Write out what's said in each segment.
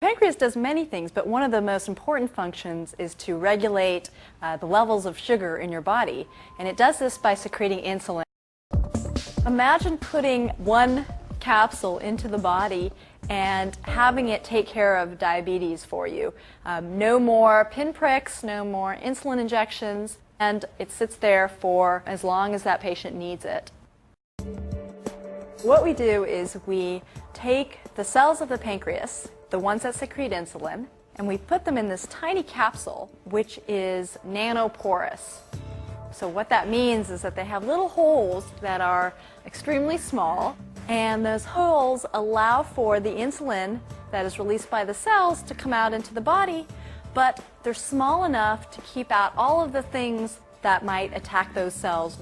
Pancreas does many things, but one of the most important functions is to regulate the levels of sugar in your body, and it does this by secreting insulin. Imagine putting one capsule into the body and having it take care of diabetes for you. No more pinpricks, no more insulin injections, and it sits there for as long as that patient needs it. What we do is we take the cells of the pancreas, the ones that secrete insulin, and we put them in this tiny capsule, which is nanoporous. So what that means is that they have little holes that are extremely small, and those holes allow for the insulin that is released by the cells to come out into the body, but they're small enough to keep out all of the things that might attack those cells.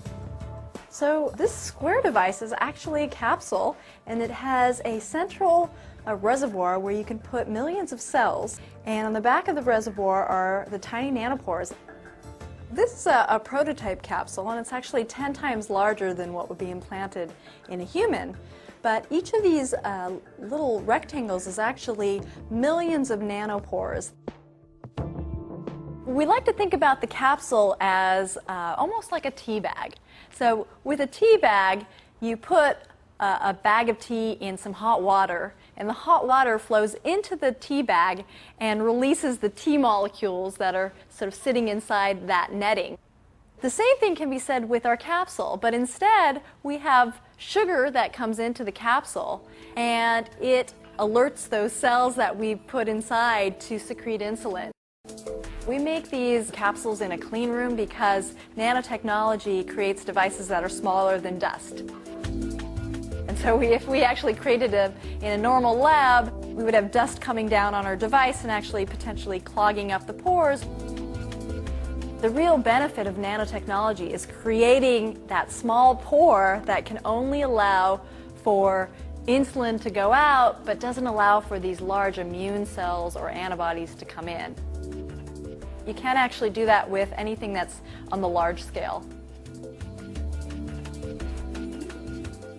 So this square device is actually a capsule, and it has a central reservoir where you can put millions of cells, and on the back of the reservoir are the tiny nanopores. This is a prototype capsule, and it's actually 10 times larger than what would be implanted in a human. But each of these little rectangles is actually millions of nanopores. We like to think about the capsule as almost like a tea bag. So with a tea bag, you put a bag of tea in some hot water, and the hot water flows into the tea bag and releases the tea molecules that are sort of sitting inside that netting. The same thing can be said with our capsule, but instead we have sugar that comes into the capsule, and it alerts those cells that we put inside to secrete insulin. We make these capsules in a clean room because nanotechnology creates devices that are smaller than dust. And so if we actually created it in a normal lab, we would have dust coming down on our device and actually potentially clogging up the pores. The real benefit of nanotechnology is creating that small pore that can only allow for insulin to go out, but doesn't allow for these large immune cells or antibodies to come in. You can't actually do that with anything that's on the large scale.